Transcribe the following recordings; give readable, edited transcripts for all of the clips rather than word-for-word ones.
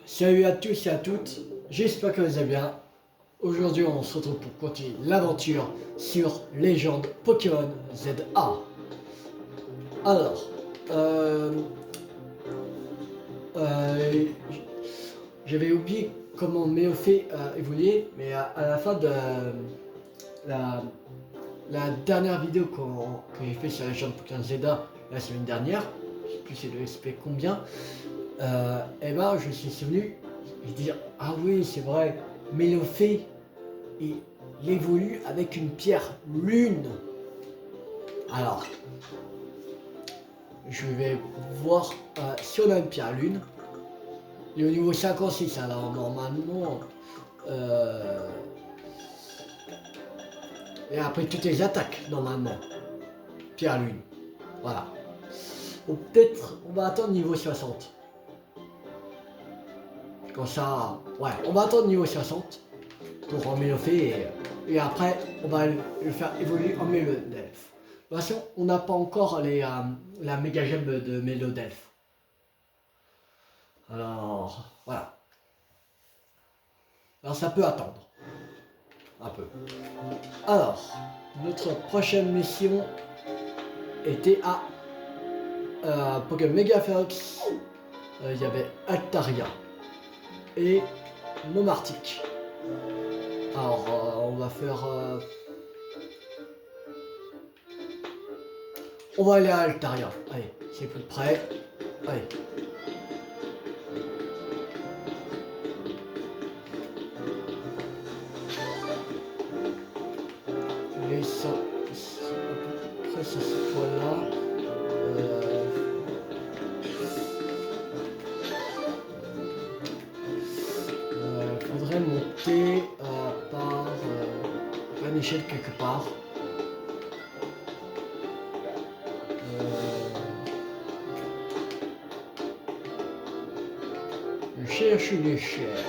Salut à tous et à toutes, j'espère que vous allez bien. Aujourd'hui on se retrouve pour continuer l'aventure sur Légende Pokémon ZA. Alors, euh, euh, j'avais oublié comment Méophée a évolué, mais à la fin de la, la dernière vidéo que j'ai fait sur Légende Pokémon ZA la semaine dernière, je sais plus c'est le SP combien, et ben je me suis souvenu de dire ah oui c'est vrai, Méophée il évolue avec une pierre lune. Alors je vais voir si on a une pierre lune. Il est au niveau 56 alors normalement et après toutes les attaques normalement. Pierre lune. Voilà. Ou peut-être on va attendre niveau 60. Comme ça. Ouais, on va attendre niveau 60 pour en Méophée et après on va le faire évoluer en Mélodelph. De toute façon, on n'a pas encore la méga gemme de Mélodelph. Alors voilà. Alors ça peut attendre. Un peu. Alors, notre prochaine mission était à Pokémon Mega Ferox. Il y avait Altaria et Momartic. Alors, on va faire. On va aller à Altaria. Allez, c'est plus près. Allez. Les ça, après ça soit là. Faudrait monter par une échelle quelque part. Je cherche une échelle.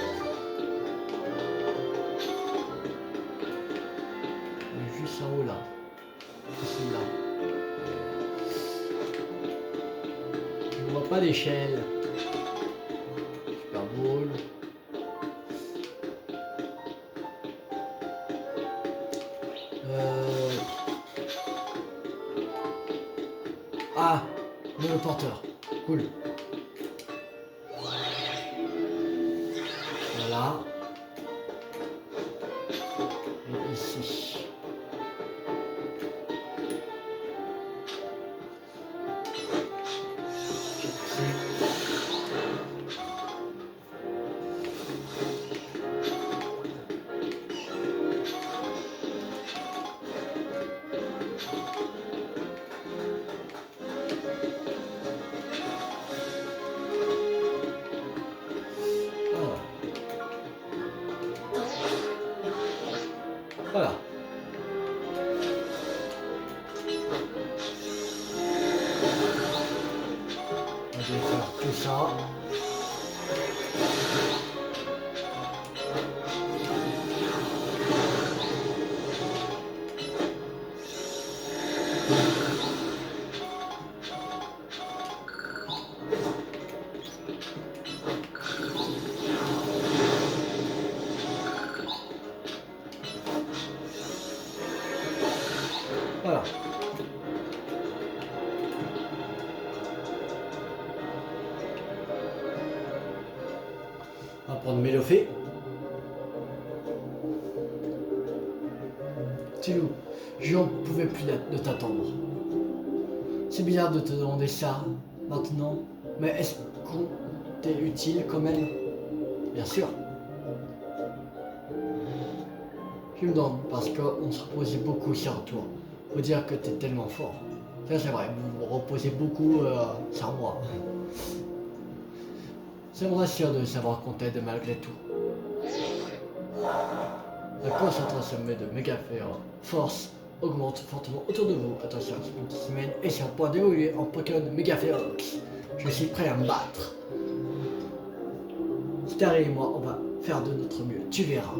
Juste en haut là. Ici là. Je vois pas d'échelle. Super Bowl. Ah, le porteur. Cool. Voilà. Et ici. Voilà. On va faire tout ça. Voilà. On va prendre Mélophée. Tilou, je n'en pouvais plus de t'attendre. C'est bizarre de te demander ça maintenant, mais est-ce qu'on t'est utile quand même? Bien sûr. Je me demande parce qu'on se reposait beaucoup sur toi. Faut dire que t'es tellement fort. Ça c'est vrai, vous vous reposez beaucoup sur moi. Ça me rassure de savoir qu'on t'aide malgré tout. La concentration de méga force augmente fortement autour de vous. Attention, Spintimane est sur le point d'évoluer en Pokémon Mega Ferox. Je suis prêt à me battre. Starry et moi, on va faire de notre mieux. Tu verras.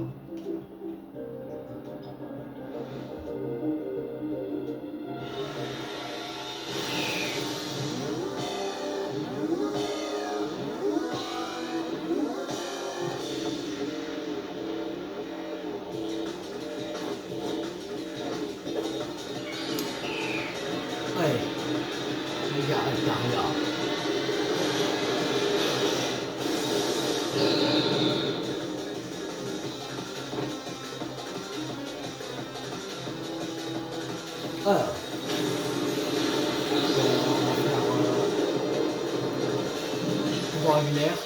pouvoir lunaire.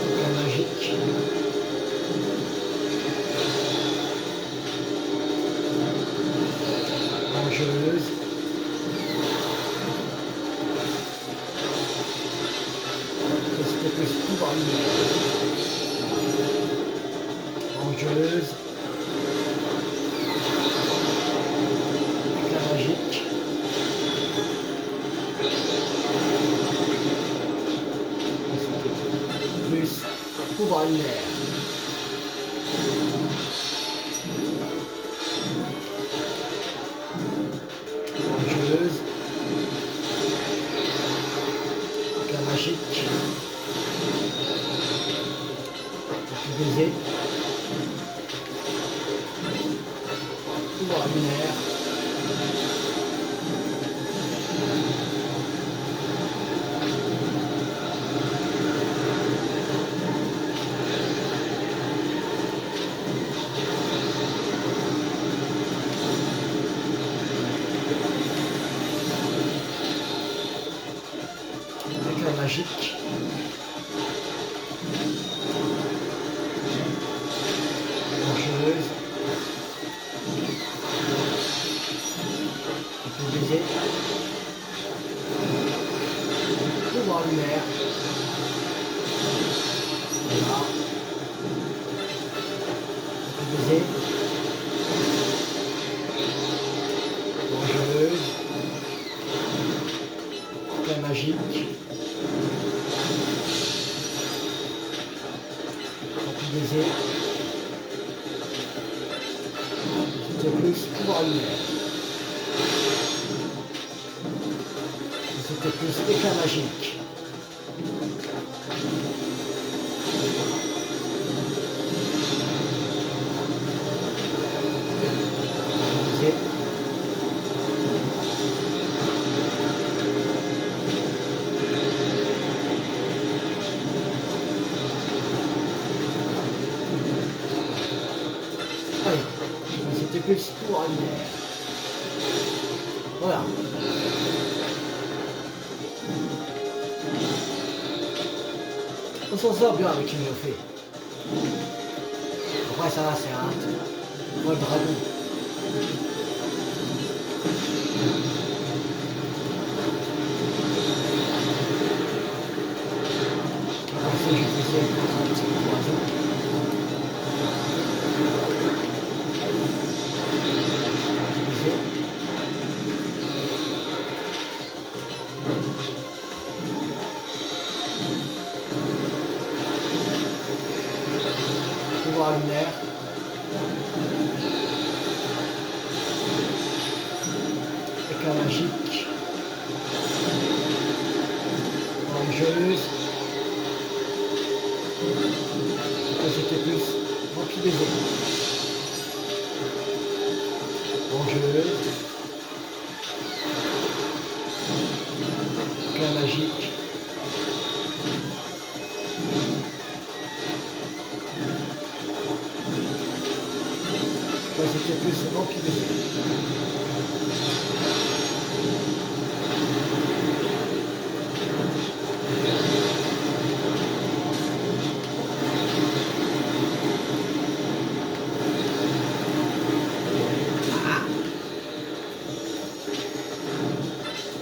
Éclat magique. Vengeuse. Capacité plus pouvoir lunaire. Vengeuse. Éclat magique. Plus pouvoir lunaire. Vengeuse. Éclat magique. Baiser. Pouvoir lunaire. Éclat magique. Vengeuse. Baiser. Pouvoir lunaire. Voilà. Baiser. Vengeuse. Éclat magique. Baiser. C'était plus pouvoir lunaire. C'était plus éclat magique. Baiser. Allez, c'était plus pouvoir lunaire. Voilà. On s'en sort bien avec une fait. Après ça va, c'est un le dragon. Après ça, je faisais un petit poison. Baiser. Pouvoir lunaire. Éclat magique. Vengeuse. C'était plus rempli baiser. Vengeuse. Éclat magique. C'était plus rempli baiser.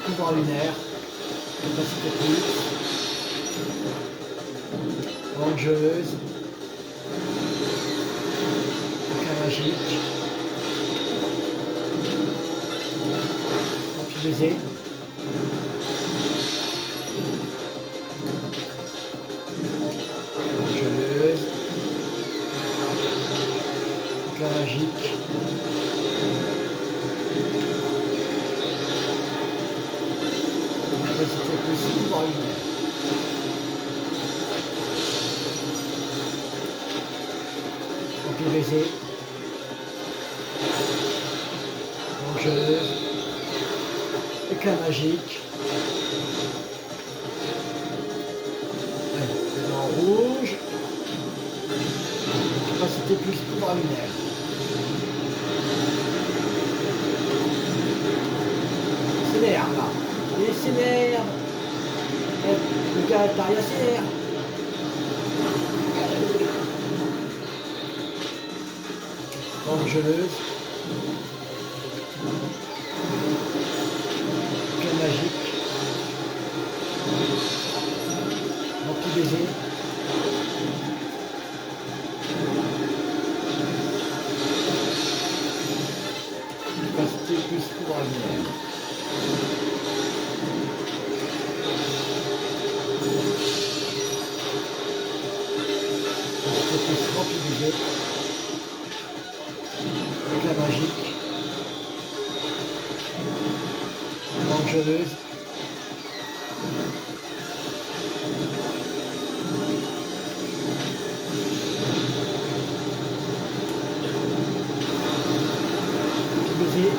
Pouvoir lunaire. Capacité plus. Vengeuse. Éclat magique. Rempli baiser. Vengeuse. Éclat magique. Capacité plus pouvoir lunaire. Rempli baiser. Vengeuse. Éclat magique. Allez, c'est en rouge. Capacité plus pouvoir lunaire. s'énerve là. Il s'énerve. Le gars Altaria s'énerve. Angeleuse. Quel magique. Mon petit baiser. Capacité plus pour lumière. Capacité plus rempli baiser. Éclat magique. Angeleuse. Petit baiser.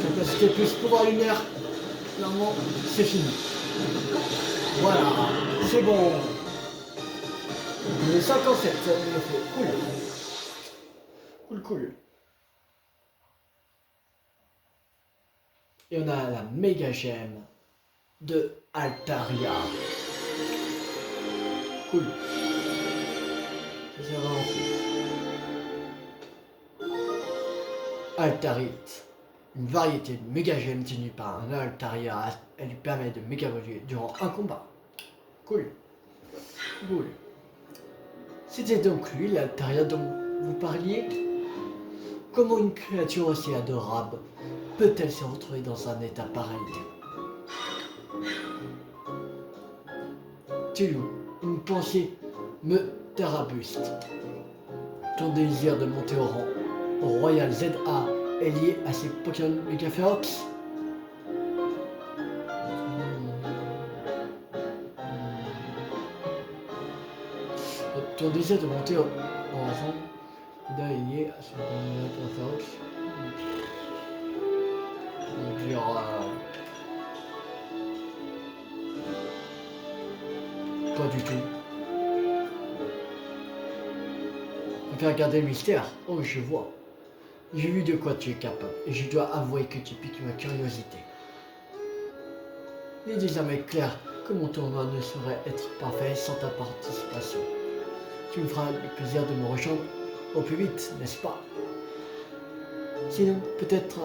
Capacité plus pouvoir lunaire. Normalement, c'est fini. Voilà, c'est bon. Le 57, ça me le fait. Cool. Cool, cool. Et on a la méga gemme de Altaria. Cool. Ça, c'est vraiment cool. Altarite. Une variété de méga gemmes tenue par un Altaria. Elle lui permet de méga évoluer durant un combat. Cool. Cool. C'était donc lui, l'Altaria dont vous parliez. Comment une créature aussi adorable peut-elle se retrouver dans un état pareil? Tulu, une pensée me tarabuste. Ton désir de monter au rang au Royal ZA est lié à ces Pokémon Mega Ferox? Ton désir de monter en rang est lié à ces Pokémon Mega Ferox? Pas du tout. On peut regarder le mystère. Oh, je vois. J'ai vu de quoi tu es capable et je dois avouer que tu piques ma curiosité. Il est désormais clair que mon tournoi ne saurait être parfait sans ta participation. Tu me feras le plaisir de me rejoindre au plus vite, n'est-ce pas? Sinon, peut-être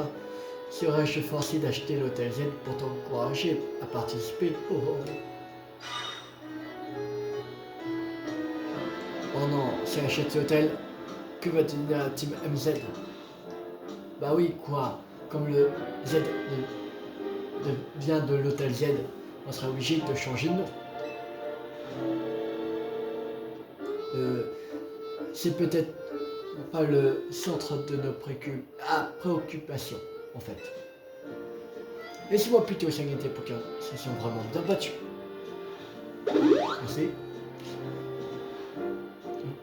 serais-je forcé d'acheter l'hôtel Z pour t'encourager à participer. Oh, oh. Oh non, si j'achète l'hôtel, que va devenir la team MZ? Bah oui, quoi, comme le Z vient de l'hôtel Z, on sera obligé de changer de nom. C'est peut-être pas le centre de nos préoccupations, en fait. Laissez-moi plutôt s'inquiéter pour qu'ils se sont vraiment bien battus. Merci.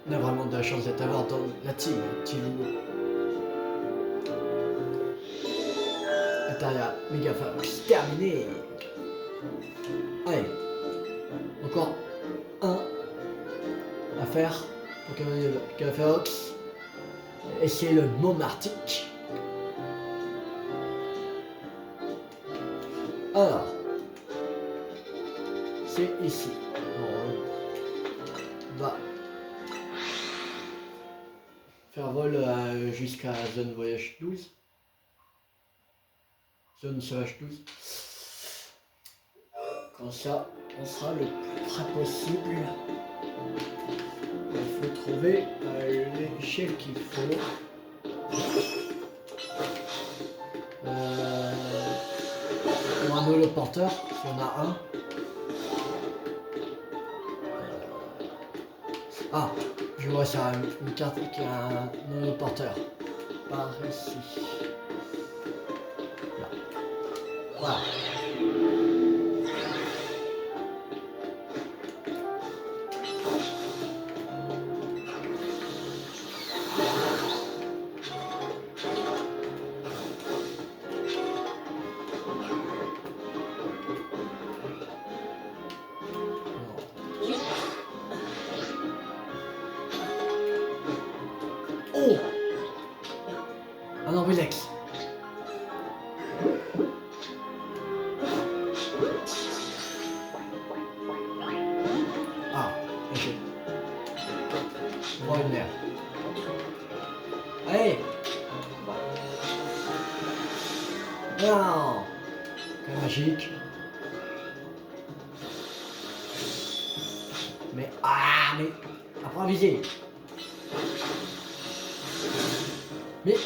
On a vraiment de la chance d'être avoir dans la team, Tilou. Altaria, Mega Ferox, terminé. Allez, encore un à faire pour Mega Ferox. Et c'est le Momartic. Alors, c'est ici. On va faire vol jusqu'à zone voyage 12. Zone sauvage 12. Comme ça, on sera le plus près possible. Il faut trouver l'échelle qu'il faut. Pour un holoporteur, si on a un. Ah, je vois ça, une carte qui a un holoporteur. Par ici. Là. Voilà. Oh! Ah non, relax. Ah, ok. Oh, une merde. Allez! Non! Quand magique. Mais apprends à viser. Mais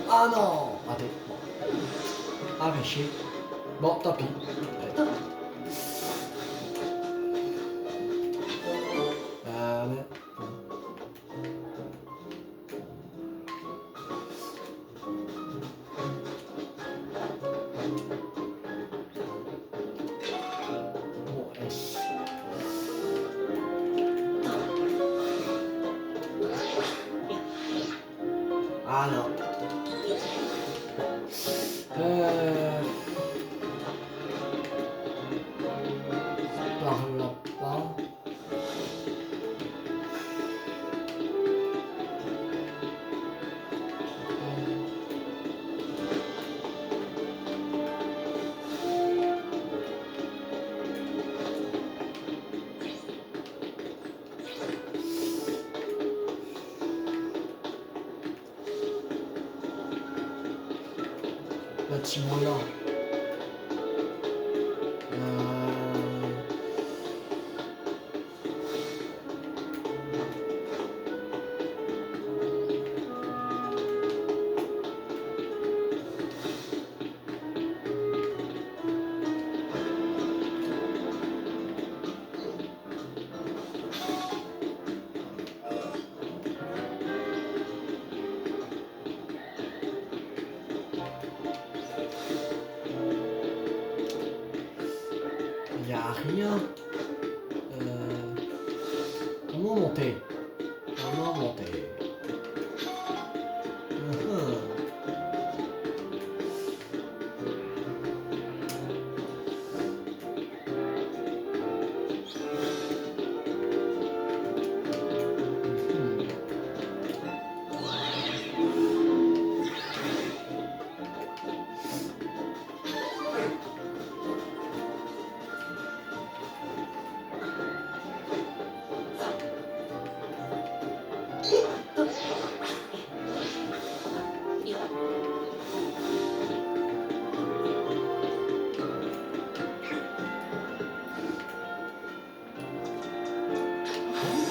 ah non, raté. Bon. Ah mais chier. Bon, tant pis. Mais... Bon, S. Ah non. Par là-bas. Bâtiment là. Il n'y a rien. Comment monter? Comment monter?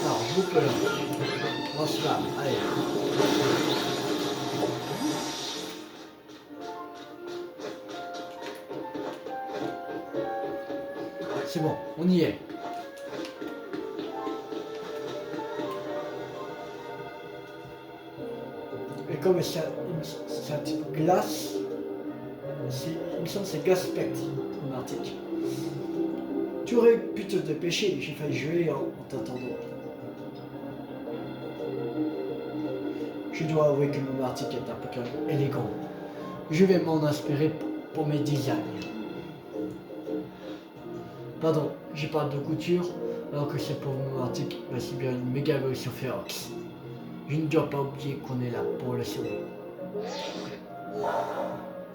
Alors, je vous peux là. On se lave, allez. C'est bon, on y est. Et comme c'est un type glace, il me semble que c'est glace spectre, mon article. Tu aurais pu te dépêcher, j'ai failli jouer en t'attendant. Je dois avouer que mon article est un peu élégant. Je vais m'en inspirer pour mes designs. Pardon, j'ai pas de couture, alors que c'est pour mon article va subir une méga évolution féroce. Je ne dois pas oublier qu'on est là pour le sauver.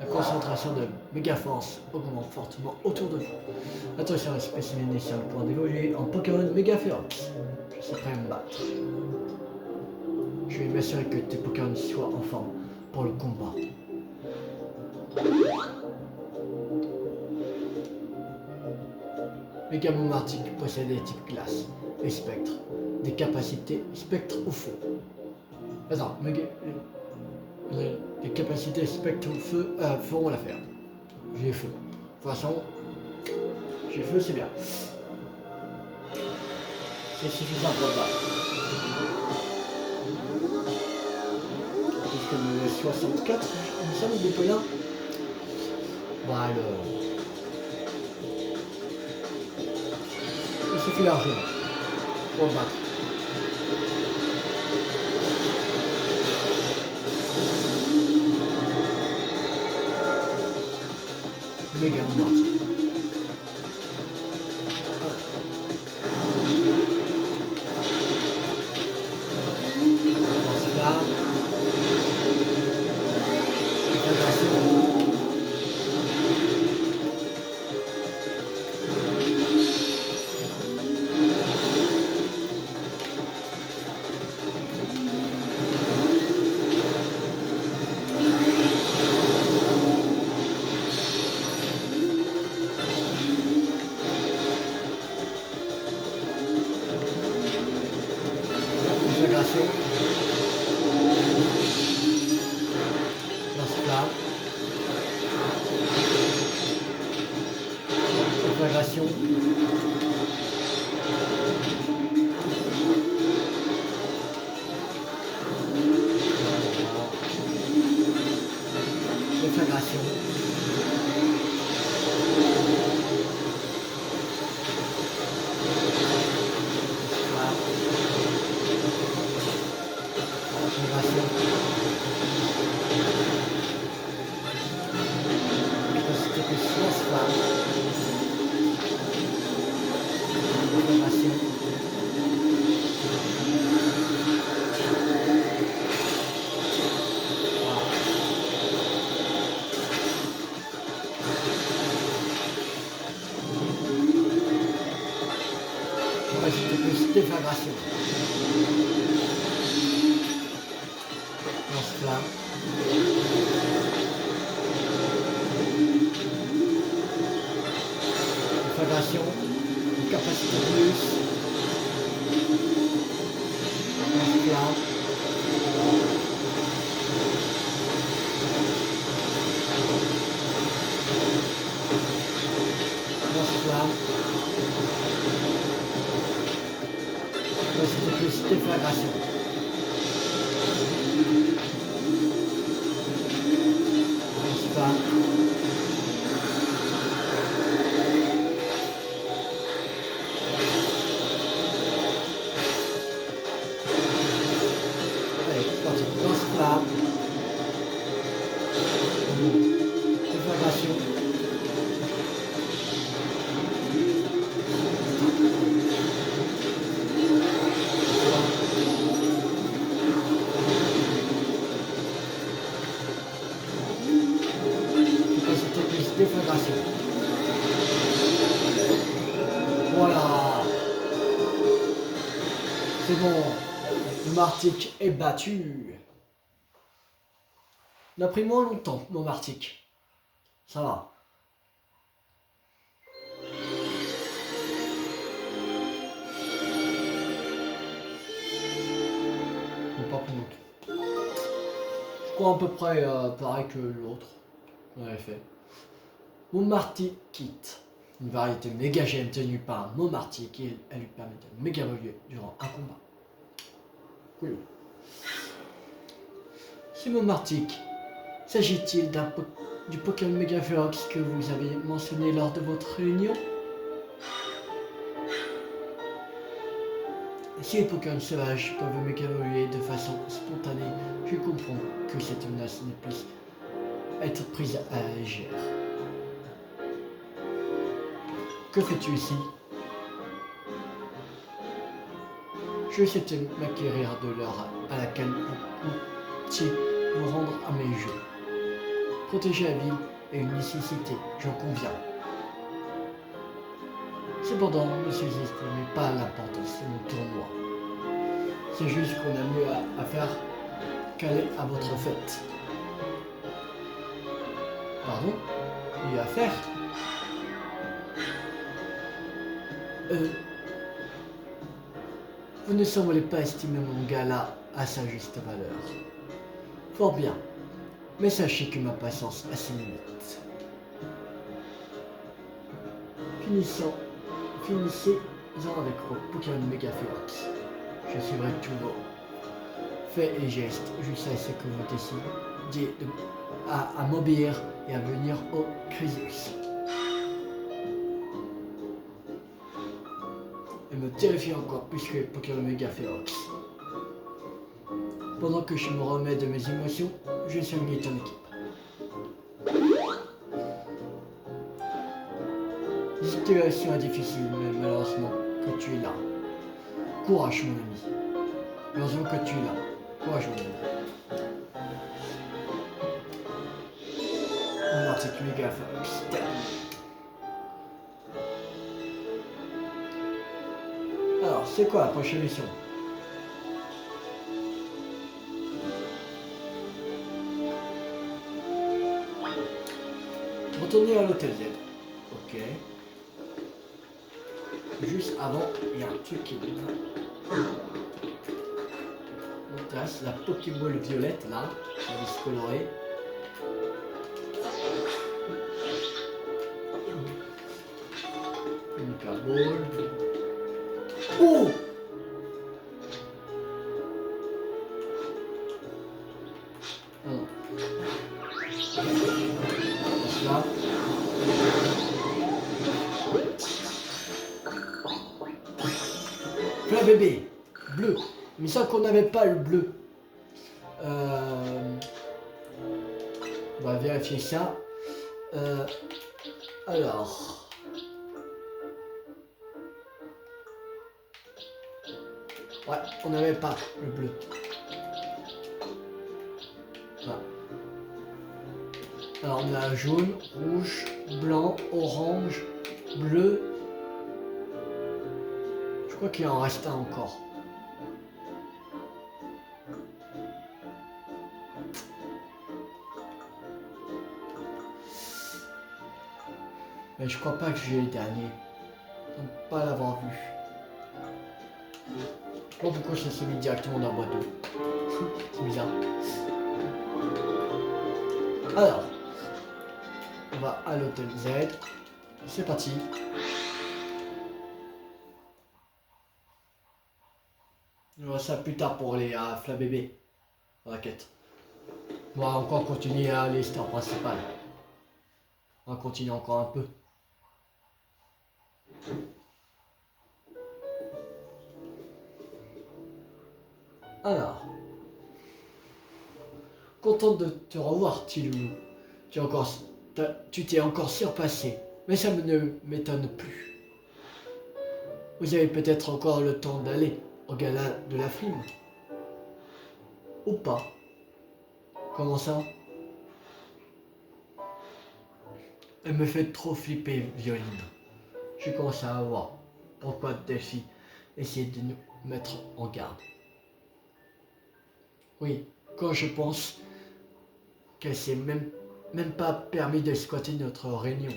La concentration de Mégaforce augmente fortement autour de vous. Attention, les spécimens sur le point d'évoluer en Pokémon méga féroce. Je suis prêt à me battre. Je vais m'assurer que tes Pokémon soient en forme pour le combat. Mégamon Arctique possède des types glace et spectre, des capacités spectre au feu. Attends, les capacités spectre au feu feront l'affaire. J'ai feu. De toute façon, j'ai feu, c'est bien. C'est suffisant pour le battre. Puisque le 64, il me semble, des points. Bah alors. Il suffit largement pour le battre. Méga Morty. Déflagration. Lance-flamme. Déflagration. Capacité plus. Lance-flamme. Lance-flamme. C'était plus déflagration. Lance-flamme. Allez, c'est parti. Lance-flamme. Déflagration. Déflagration. Voilà. C'est bon. Le Martik est battu. Il a pris moins longtemps, mon Martik. Ça va. Mais pas plus longtemps. Je crois à peu près pareil que l'autre. On avait fait. Momarty Kit, une variété méga gemme tenue par Momarty qui elle lui permet de méga évoluer durant un combat. Cool. C'est Momartic. S'agit-il du Pokémon Mega Ferox que vous avez mentionné lors de votre réunion? Si les Pokémon sauvages peuvent méga évoluer de façon spontanée, je comprends que cette menace ne puisse être prise à la légère. Que fais-tu ici? Je souhaite m'acquérir de l'heure à laquelle vous comptiez vous rendre à mes jeux. Protéger la ville est une nécessité, j'en conviens. Cependant, ne sous-estimez pas l'importance de mon tournoi. C'est juste qu'on a mieux à faire qu'aller à votre fête. Pardon? Mieux à faire? Vous ne semblez pas estimer mon gala à sa juste valeur. Fort bien, mais sachez que ma patience a ses limites. Finissez-en avec vos Pokémon Mega Ferox. Je suivrai tous vos faits et gestes jusqu'à ce que vous décidiez à m'obéir et à venir au Crisis. Et me terrifie encore plus que les Pokémon Mega Ferox. Pendant que je me remets de mes émotions, je soigne ton équipe. situation est difficile, mais malheureusement que tu es là. Courage, mon ami. Heureusement que tu es là. Courage, mon ami. On articule gaffe. Putain. Alors, c'est quoi la prochaine mission? Retourner à l'hôtel Z. Ok. Juste avant, il y a un truc qui m'intéresse. La Pokéball violette, là. Elle est colorée. Une Pokéball. Oh! Non. Là. Plein bébé. Bleu. Mais ça qu'on n'avait pas le bleu. On va vérifier ça. Alors. Ouais, on n'avait pas le bleu. Voilà. Alors on a jaune, rouge, blanc, orange, bleu. Je crois qu'il en reste un encore. Mais je crois pas que j'ai le dernier. Je ne pas l'avoir vu. Bon, pourquoi ça s'est mis directement dans la boîte d'eau? C'est bizarre. Alors, on va à l'hôtel Z. C'est parti. On verra ça plus tard pour les Flabébé. Raquette. On va encore continuer à l'histoire principale. On va continuer encore un peu. Alors, content de te revoir, Tilou. Tu t'es encore surpassé, mais ça ne m'étonne plus. Vous avez peut-être encore le temps d'aller au gala de la frime. Ou pas. Comment ça? Elle me fait trop flipper, Violine. Je commence à voir pourquoi Delphi essaie de nous mettre en garde. Oui, quand je pense qu'elle s'est même pas permis de squatter notre réunion.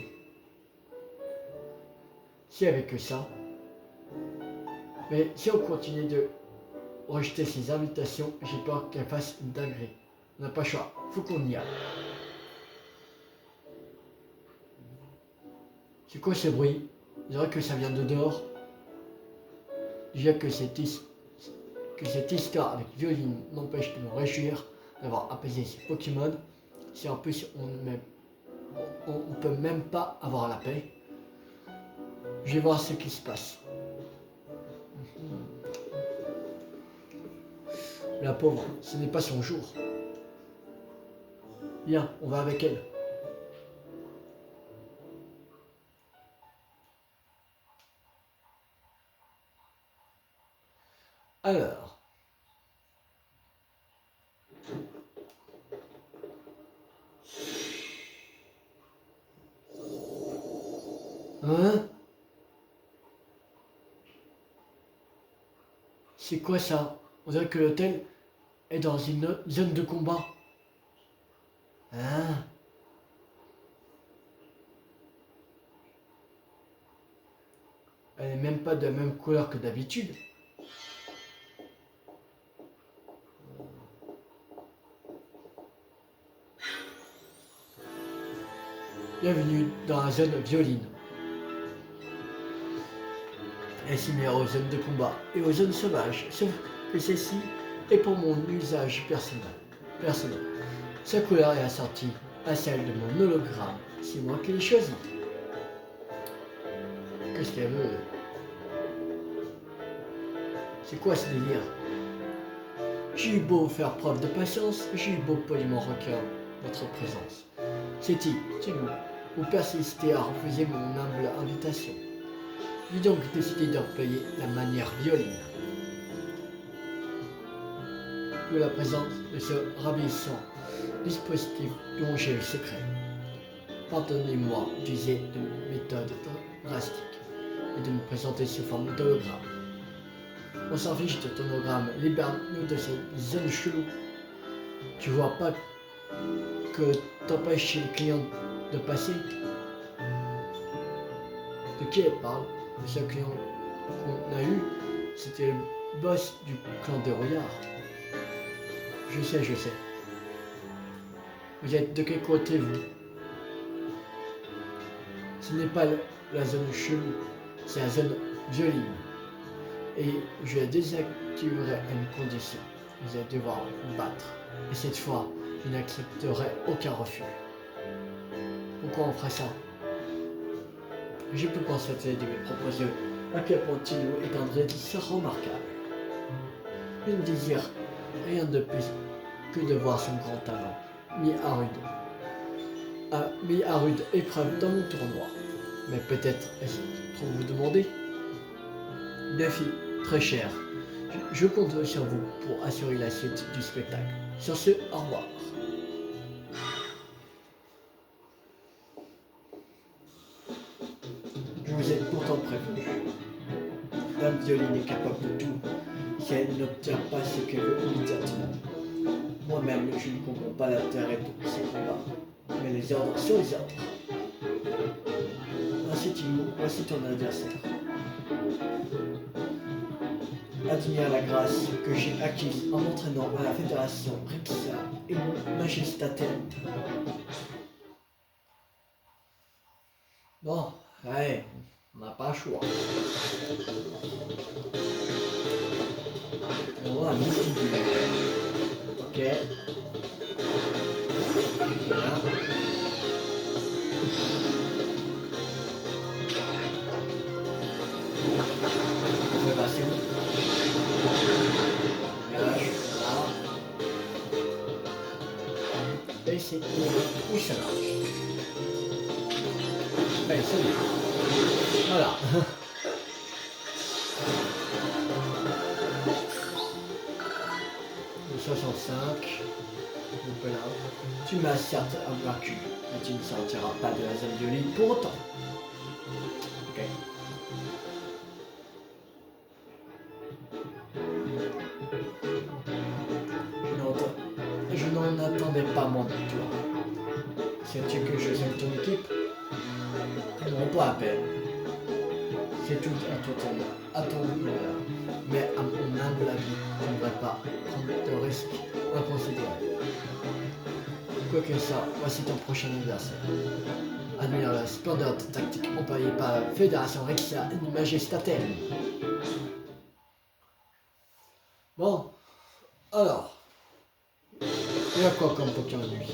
Si avec que ça. Mais si on continue de rejeter ses invitations, j'ai peur qu'elle fasse une dinguerie. On n'a pas le choix, faut qu'on y aille. C'est quoi ce bruit? Je dirais que ça vient de dehors. Déjà que cette histoire avec Violine m'empêche de me réjouir d'avoir apaisé ces Pokémon. Si en plus on peut même pas avoir la paix. Je vais voir ce qui se passe. La pauvre, ce n'est pas son jour. Viens, on va avec elle. Alors. Hein? C'est quoi ça? On dirait que l'hôtel est dans une zone de combat. Hein? Elle n'est même pas de la même couleur que d'habitude. Bienvenue dans la zone Violine. Elle est similaire aux zones de combat et aux zones sauvages, sauf que celle-ci est pour mon usage personnel. Sa couleur est assortie à celle de mon hologramme. C'est moi qui l'ai choisi. Qu'est-ce qu'elle veut? C'est quoi ce délire? J'ai eu beau faire preuve de patience, j'ai eu beau poliment recueillir votre présence. C'est-il, ou persistez à refuser mon humble invitation. J'ai donc décidé d'employer la manière violine. Je la présente de ce ravissant dispositif dont j'ai le secret. Pardonnez-moi d'user de méthodes drastiques et de me présenter sous forme d'hologramme. On s'en fiche de ton hologramme, libère-nous de cette zone chelou. Tu vois pas que t'empêches les clients de passer? De qui elle parle? Le seul client qu'on a eu, c'était le boss du clan des Rouillards. Je sais. Vous êtes de quel côté, vous? Ce n'est pas la zone chelou, c'est la zone violine. Et je la désactiverai à une condition. Vous allez devoir vous battre. Et cette fois, je n'accepterai aucun refus. Pourquoi on ferait ça? J'ai pu constater de mes propres yeux à quel point Tino est un dresseur remarquable. Je ne désire rien de plus que de voir son grand talent mis à rude épreuve dans mon tournoi. Mais peut-être est-ce trop vous demander? Défi très cher. Je compte sur vous pour assurer la suite du spectacle. Sur ce, au revoir. Je vous ai pourtant prévenu. La violine est capable de tout si elle n'obtient pas ce qu'elle veut immédiatement. Moi-même, je ne comprends pas l'intérêt de ces combats. Mais les ordres sont les ordres. Ainsi, Timo, voici ton adversaire. Admire la grâce que j'ai acquise en m'entraînant à la fédération Rexia et mon Majestatem. Bon, ouais, on n'a pas le choix. On va ok. Voilà. On va passer. Et c'est où ça marche. Ben, c'est bien. Voilà. Le 65. Voilà. Tu m'as certes vaincu, mais tu ne sortiras pas de la zone violine pour autant. Ok. Je n'en attendais pas moins de toi. Sais-tu que je suis ton équipe? Non, pas à peine. C'est tout à ton honneur. Mais à mon humble avis, je ne devrais pas prendre de risques inconsidérés. Quoique ça, voici ton prochain adversaire. Admire la splendeur de tactique employée par la Fédération Rexia et Majestatem. Bon, alors, il y a quoi comme Pokémon lui?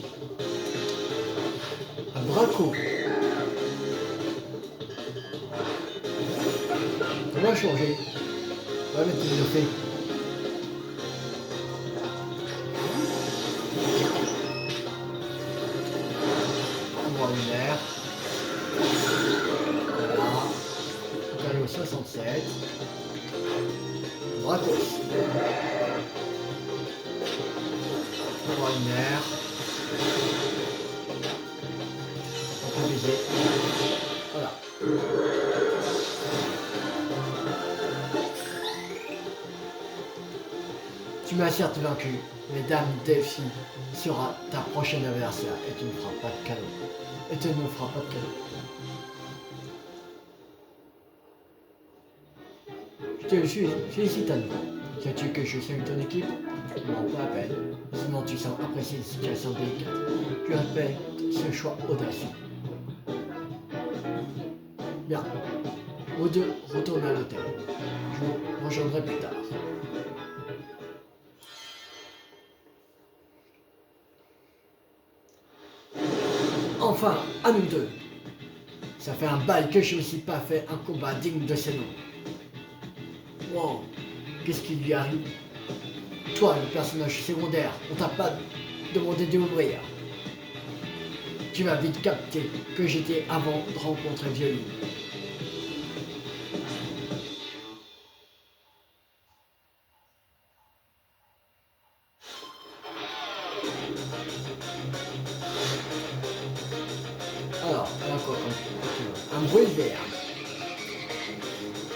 Un Braco. On va changer. On va mettre une fait. Avoir une air. Voilà. On va aller au 67. Bracos. Avoir une air. On peut viser. Voilà. Tu m'as certes vaincu, mais Dame Delphi sera ta prochaine adversaire et tu ne feras pas de cadeau. Et tu ne feras pas de cadeau. Je te félicite à nouveau. Sais-tu que je suis ton équipe? Non, pas à peine. Sinon tu sens apprécier une situation délicate. Je répète ce choix audacieux. Bien. Vous deux, retournez à l'hôtel. Je vous rejoindrai plus tard. Enfin, à nous deux. Ça fait un bail que je ne me suis pas fait un combat digne de ce nom. Wow, qu'est-ce qui lui arrive? Toi, le personnage secondaire, on t'a pas demandé de m'ouvrir. tu vas vite capter que j'étais avant de rencontrer Violine. Alors, là quoi, un bruit vert.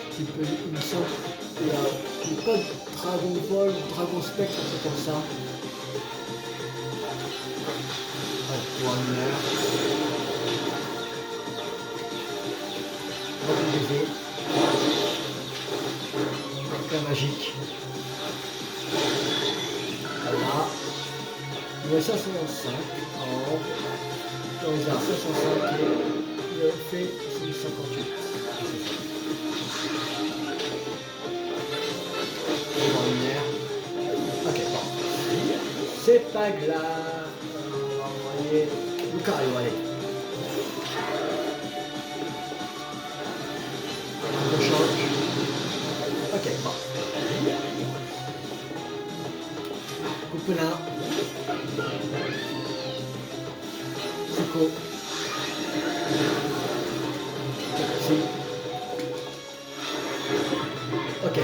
Un petit peu, il me semble, il n'y a pas de Dragon Ball, Dragon Spectre, un truc comme ça. Ouais, Warner. Baiser. Cas magique. Voilà. Le 505. Alors, dans les arts 505 et le fait 58. Ok, bon. C'est pas grave. On va envoyer Lucario, allez. Le choc. Ok, bon. Coupelin. Zuko. Ok.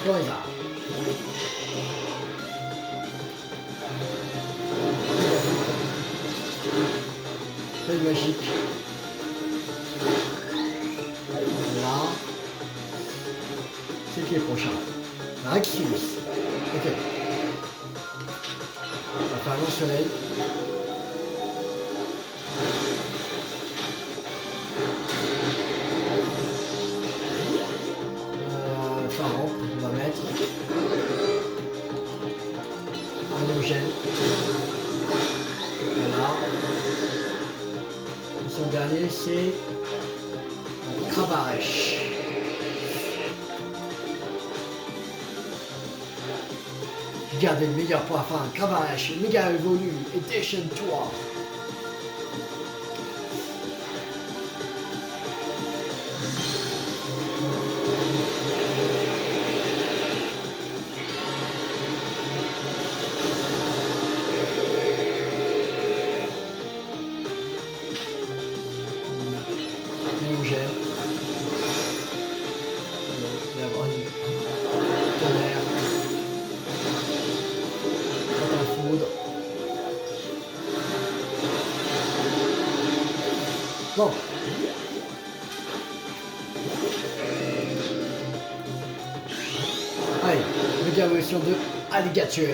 Charizard. Feuille magique. Là. C'est qui est prochain? Raxius. Ok. On va faire un soleil. Pharaon, on va mettre. Un homogène. Voilà. Son dernier, c'est Krabarèche. Gardez le meilleur pour la fin. Krabarèche, méga évolue et déchaîne-toi. Bon. Allez, méga version de Alligator.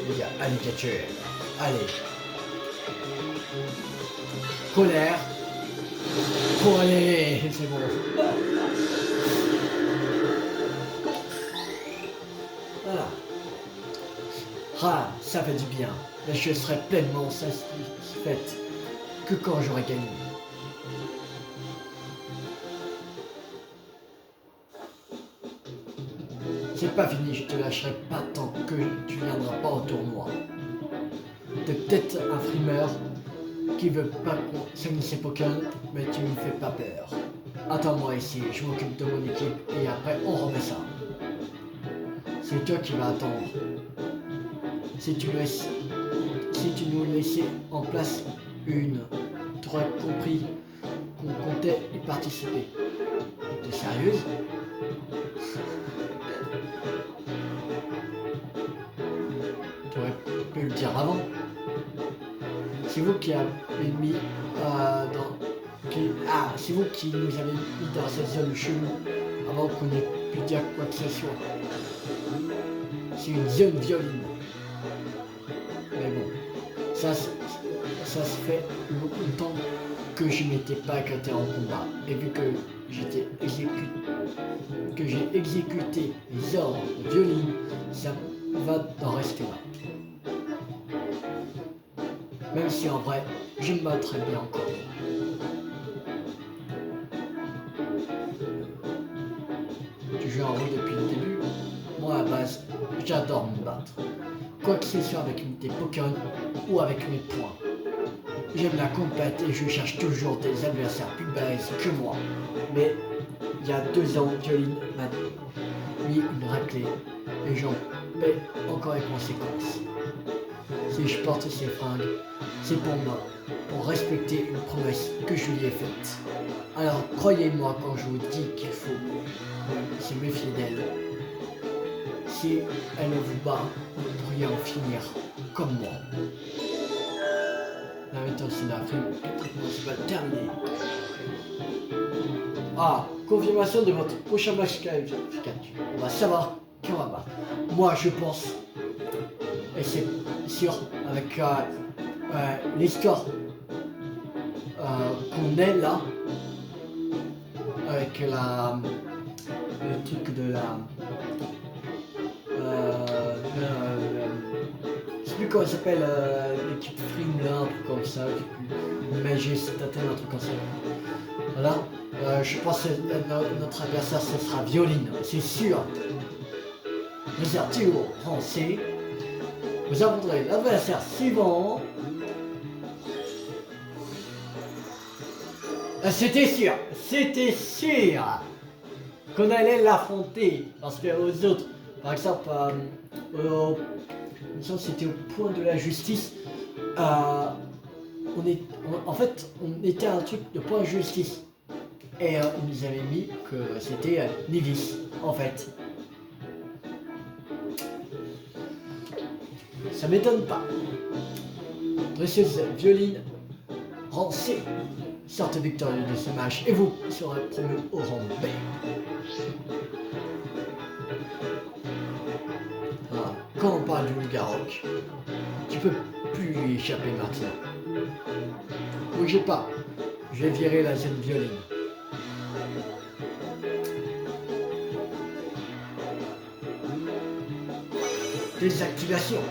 Méga Alligator. Allez. Colère. Oh, allez, c'est bon. Voilà. Ah, ça fait du bien. Mais je serai pleinement satisfaite que quand j'aurai gagné. C'est pas fini, je te lâcherai pas tant que tu viendras pas au tournoi. T'es peut-être un frimeur qui veut pas qu'on s'amuse ses Pokémon, mais tu me fais pas peur. Attends-moi ici, je m'occupe de mon équipe et après on remet ça. C'est toi qui vas attendre. Si tu nous laissais en place une, tu aurais compris qu'on comptait y participer. T'es sérieuse? Tu aurais pu le dire avant. C'est vous qui avez mis c'est vous qui nous avez mis dans cette zone chelou avant qu'on ait pu dire quoi que ce soit. C'est une zone violine. Mais bon, ça se fait beaucoup de temps que je m'étais pas éclaté en combat. Et vu que j'ai exécuté les ordres de violine, ça va d'en rester là. Même si en vrai, je me battrais bien encore. Tu joues un rôle depuis le début. Moi à la base, j'adore me battre. Quoi que ce soit avec des Pokémon ou avec mes poings. J'aime la compète et je cherche toujours des adversaires plus balèzes que moi. Mais il y a 2 ans, Violine m'a mis une raclée et j'en paie encore les conséquences. Si je porte ces fringues, c'est pour moi, pour respecter une promesse que je lui ai faite. Alors croyez-moi quand je vous dis qu'il faut se méfier d'elle. Si elle vous bat, vous pourriez en finir comme moi. La méthode c'est la prime principale terminée. Ah, confirmation de votre prochain match qualificatif. On va savoir qui on va battre. Moi je pense, et c'est sûr, avec l'histoire qu'on est là, avec le truc de la... je sais plus comment ça s'appelle, l'équipe Frime là, un truc comme ça, Magie, c'est un truc comme ça. Voilà, je pense que notre adversaire ce sera Violine, c'est sûr. Réserve au français. Vous affronterez l'adversaire suivant. C'était sûr qu'on allait l'affronter. Parce que aux autres, par exemple, c'était au point de la justice. En fait, on était à un truc de point de justice. Et ils nous avaient mis que c'était Nivis, en fait. Ça m'étonne pas. Précieuse Violine, Rancé, sorte victorieux de ce match et vous serez promu au rang B. Ah, quand on parle du Loup-Garok, tu peux plus lui échapper maintenant. Bougez pas, je vais virer la jeune Violine. Désactivation.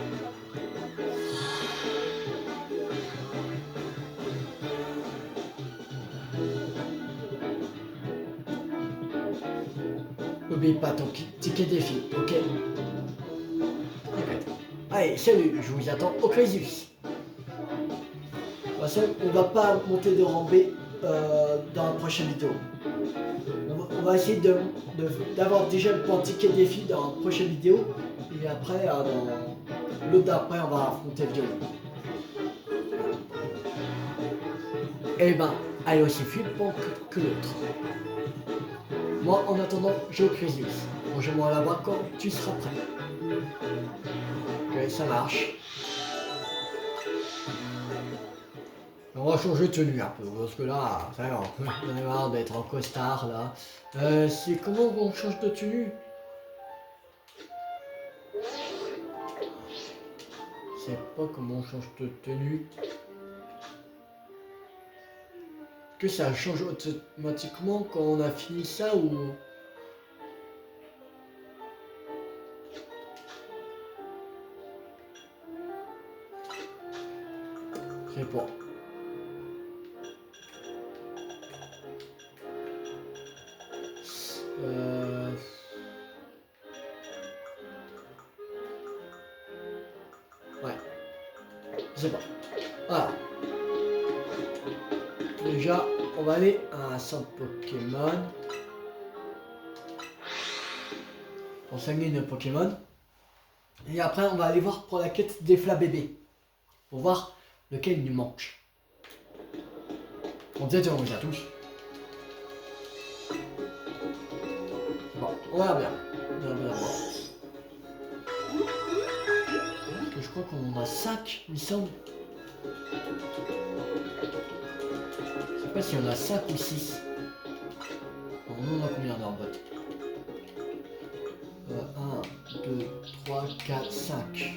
N'oublie pas ton ticket défi, ok? Allez, salut, je vous attends au Crésus. On va pas monter de rang B dans la prochaine vidéo. On va essayer d'avoir déjà le bon ticket défi dans la prochaine vidéo. Et après, dans l'autre d'après, on va affronter Violet. Et ben, elle est aussi flippante que l'autre. Moi, en attendant, je au Crésus. Rejoins-moi là-bas quand tu seras prêt. Ok, ça marche. On va changer de tenue un peu, parce que là, ça va, j'en ai marre d'être en costard là. C'est comment on change de tenue? Je sais pas comment on change de tenue. Que ça change automatiquement quand on a fini ça ou... Je sais pas. Ouais. Je sais pas. Voilà. Déjà, on va aller à un centre Pokémon. Pour soigner nos Pokémon. Et après, on va aller voir pour la quête des Fla bébés. Pour voir lequel il nous manque. On dit on les a tous. Bon, on verra bien. Parce que je crois qu'on en a 5, il me semble. Je sais pas si on a 5 ou 6. On en a combien dans le bot? 1, 2, 3, 4, 5.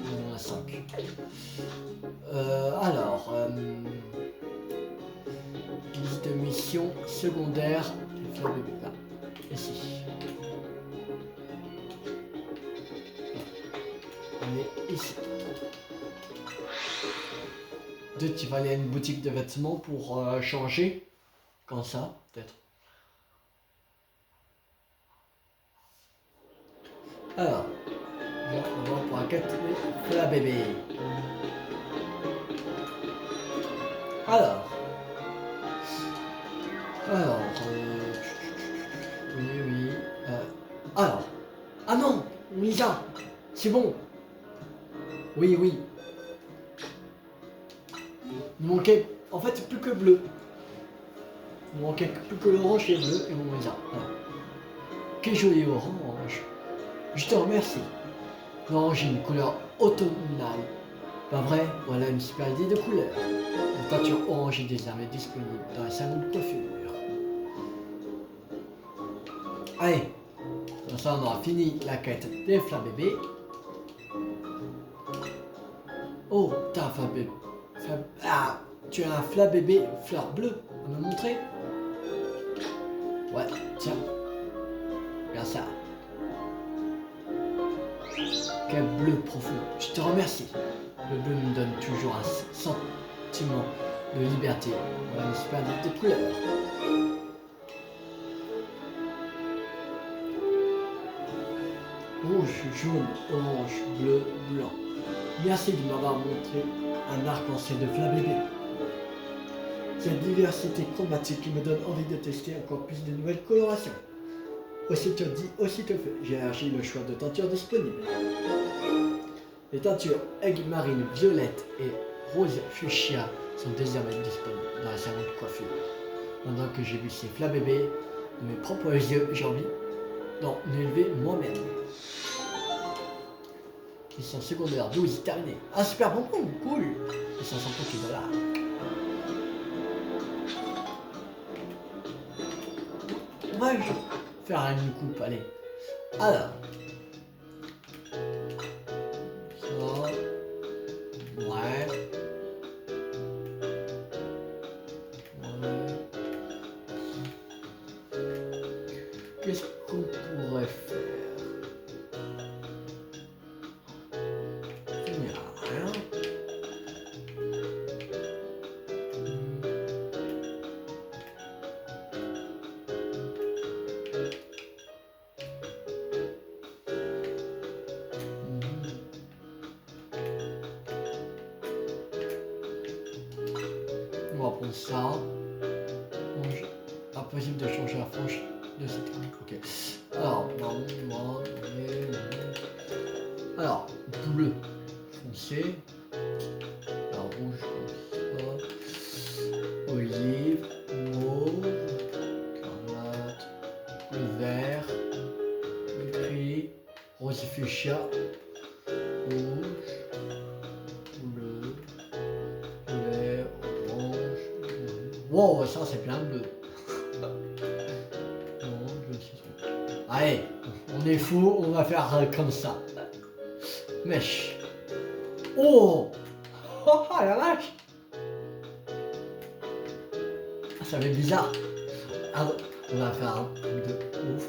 On en a 5. Alors, liste de mission secondaire. Là, ici. On est ici. Tu vas aller à une boutique de vêtements pour changer. Comme ça, peut-être. Alors, on va voir pour la quête de la bébé. Alors. Alors. Oui, oui. Alors. Ah non, Lisa, c'est bon. Oui, oui. Il manquait en fait plus que bleu. Il manquait plus que l'orange et le bleu et mon Lisa. Voilà. Quel joli orange. Je te remercie. L'orange est une couleur automnale. Pas vrai? Voilà une super idée de couleur. La teinture orange est désormais disponible dans les salons de coiffure. Allez, comme ça on aura fini la quête des fleurs bébés. Oh, t'as un fleur bébé. Ah, tu as un fleur bébé fleur bleue à me montrer? Ouais, tiens. Regarde ça. Quel bleu profond. Je te remercie. Le bleu me donne toujours un sentiment de liberté. Voilà une super idée de couleur. Rouge, jaune, orange, bleu, blanc. Merci de m'avoir montré un arc-en-ciel de fleurs bébé. Cette diversité chromatique me donne envie de tester encore plus de nouvelles colorations. Aussitôt dit, aussitôt fait, j'ai élargi le choix de teintures disponibles. Les teintures aigues marine, violette et rose fuchsia sont désormais disponibles dans la salon de coiffure. Pendant que j'ai vu ces fleurs bébés de mes propres yeux, j'ai envie d'en élever moi-même. Ils sont secondaires, 12, terminé. Ah, super bonbon, cool. Ils sont 150 $. On va faire une coupe, allez. Alors. Ça. Ouais. Ouais. Qu'est-ce qu'on pourrait faire? Il n'y a rien. On va prendre ça. Impossible de changer la frange de cette coupe. Ok. Alors, alors, bleu foncé. Alors, rouge comme ça. Olive, mauve, granate, le vert, le gris, rose fuchsia, rouge, bleu, vert, orange. Wow, ça c'est plein de bleu. Allez, on est fou, on va faire comme ça. Mèche. Oh, oh la vache. Ça fait bizarre. Ah, on va faire un truc de ouf.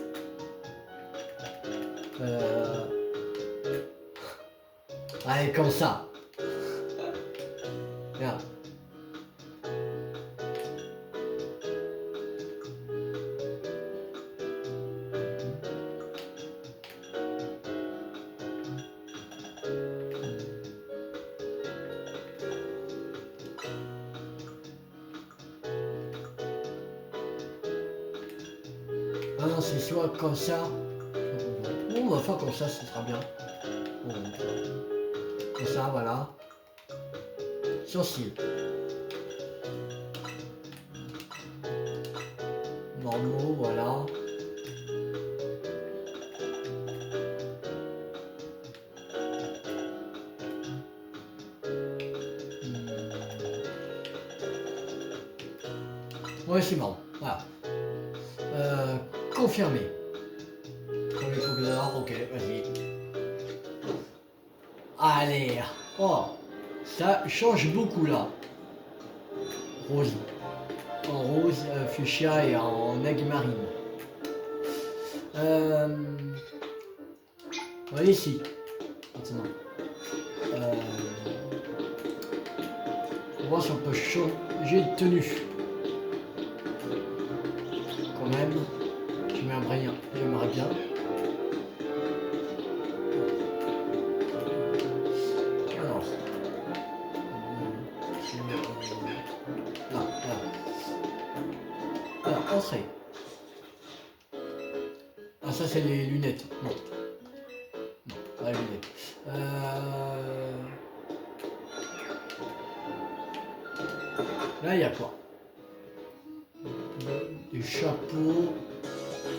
Allez, comme ça. Regarde. Ah non, c'est soit comme ça. Bon, on va faire comme ça, ce sera bien. Bon, comme ça, voilà. Sourcils. Normaux, voilà. Ouais, c'est bon. Voilà. Confirmé. Premier couleur, ok, vas-y. Allez. Oh, ça change beaucoup là. Rose. En rose, fuchsia et en aigue marine. On va aller ici. Maintenant. On va voir si on peut changer de tenue. Quand même. J'aimerais bien. Alors. entrée. Ah, ça, c'est les lunettes. Non. Non, pas les lunettes. Là, il y a quoi? Des chapeaux,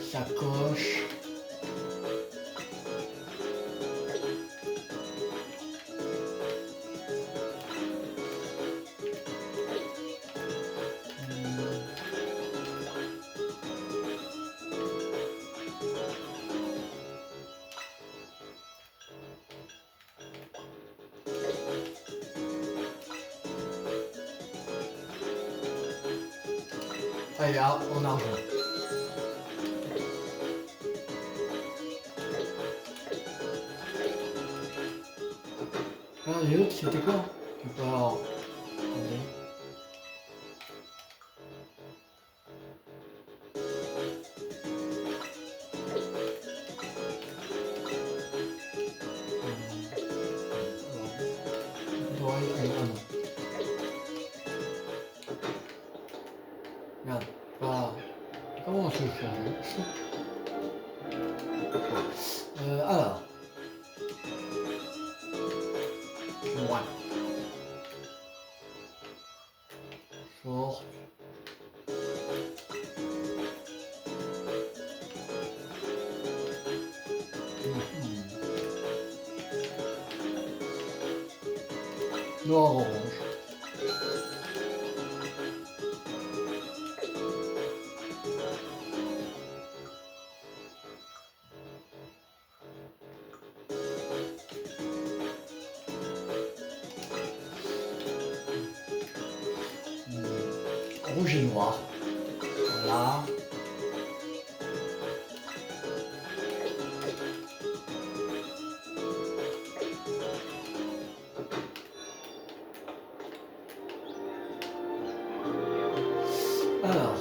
sacoches. Allez, en argent. Ah, les autres, c'était quoi? Je sais pas. Attendez. Non. Merde. Voilà. Comment on se change? Alors. Ouais. Short. Noir orange. Rouge et noir. Voilà. Alors.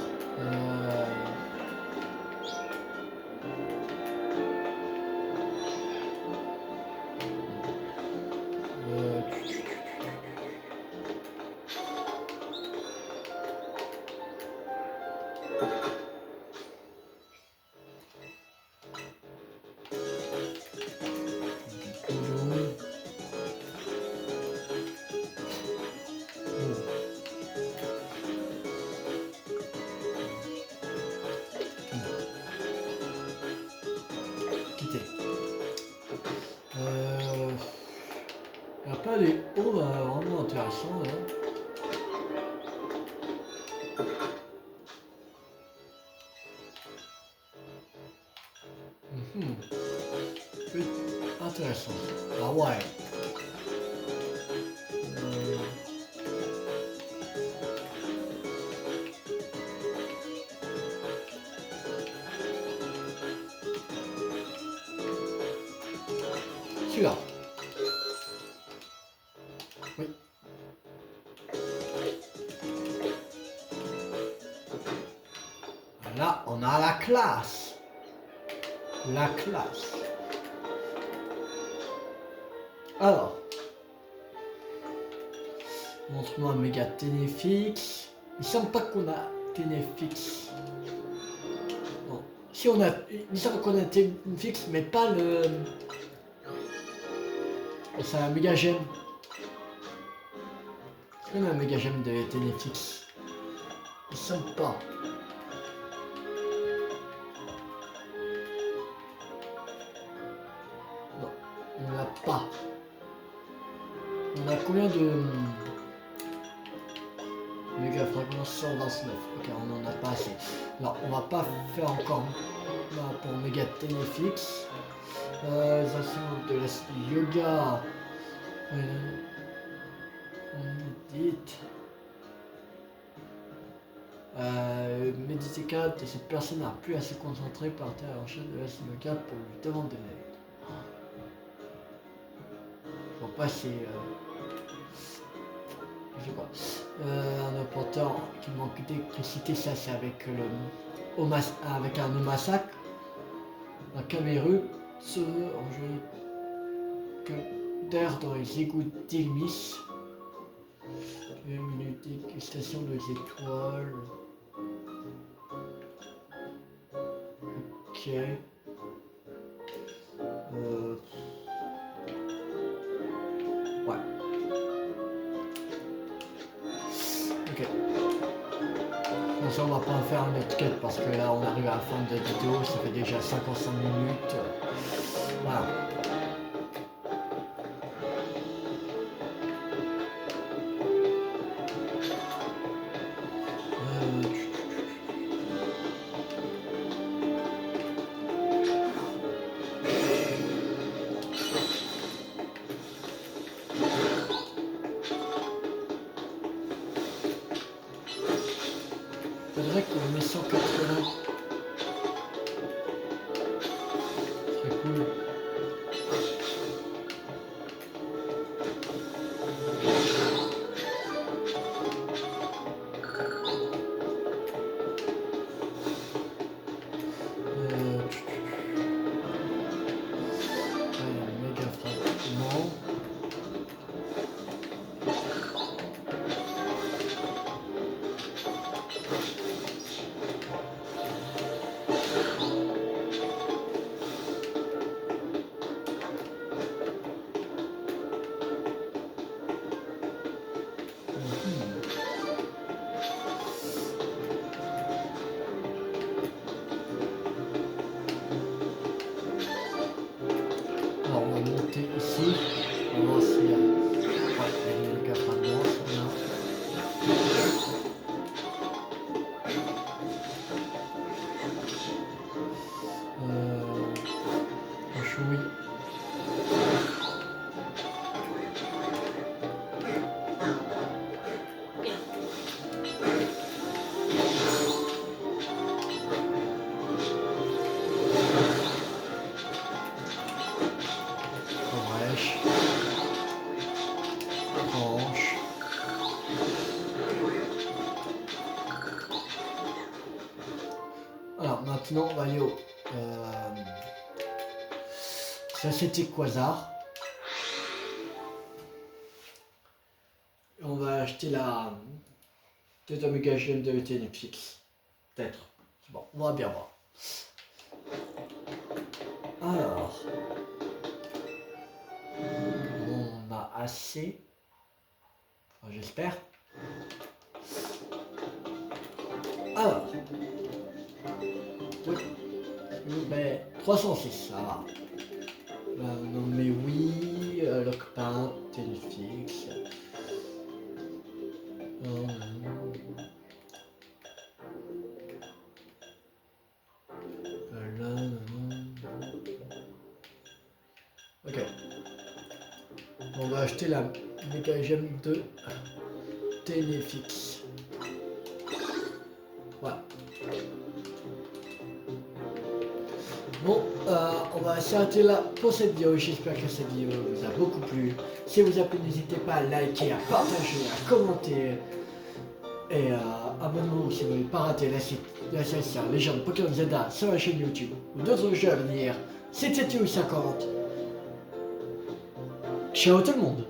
Euh, quitter. Il n'y a pas des hauts vraiment intéressants là. Peu intéressant. Ah ouais. Celui-là. Oui. Là, on a la classe. La classe. Alors. Montre-moi un méga Ténéfix. Il semble pas qu'on a Ténéfix. Non. Si on a. Il semble qu'on a Ténéfix, mais pas le. C'est un méga gemme. Est-ce qu'on a un méga gemme de Ténéfix? Il semble pas. Non, on n'a pas. On a combien de méga fragments? 129. Ok, on n'en a pas assez. Non, on va pas faire encore pour méga Ténéfix. Les instruments de la yoga. On médite. Méditer 4 et cette personne n'a plus à se concentrer par terre en chaîne de la yoga pour lui demander de l'aide. Je vois pas si. Je sais pas. Un apporteur qui manque d'électricité, ça c'est avec avec un Omasak. Un Kameru se enjeu que d'air dans les égouts d'Ilmis. Une minute dégustation des étoiles. Ok. Ouais. Ok. Bon, ça, on va pas en faire un autre cut parce que là, on arrive à la fin de la vidéo. Ça fait déjà 55 minutes. Voilà. Faudrait qu'on met 180. C'est cool. Méga frappe. Non. Alors, on va monter ici. On va voir s'il y a. Ouais, il y a des méga frappes blanches. Oui. Brèche. Branche. Alors maintenant on va aller au Société Quasar. Et on va acheter la peut-être un méga gemme de Netflix. Peut-être. Bon, on va bien voir. Alors. On a assez. Enfin, j'espère. Alors. Oui. Mais 306, ça va. Non mais oui, Lockpaint, Netflix. Ok. On va acheter la méga gemme de Téléfix. Voilà. Bon, on va s'arrêter là pour cette vidéo. J'espère que cette vidéo vous a beaucoup plu. Si vous a plu, n'hésitez pas à liker, à partager, à commenter. Et abonnez-vous si vous ne voulez pas rater la session Légende Pokémon Zelda sur la chaîne YouTube ou d'autres jeux à venir. C'était Théo50. Ciao tout le monde.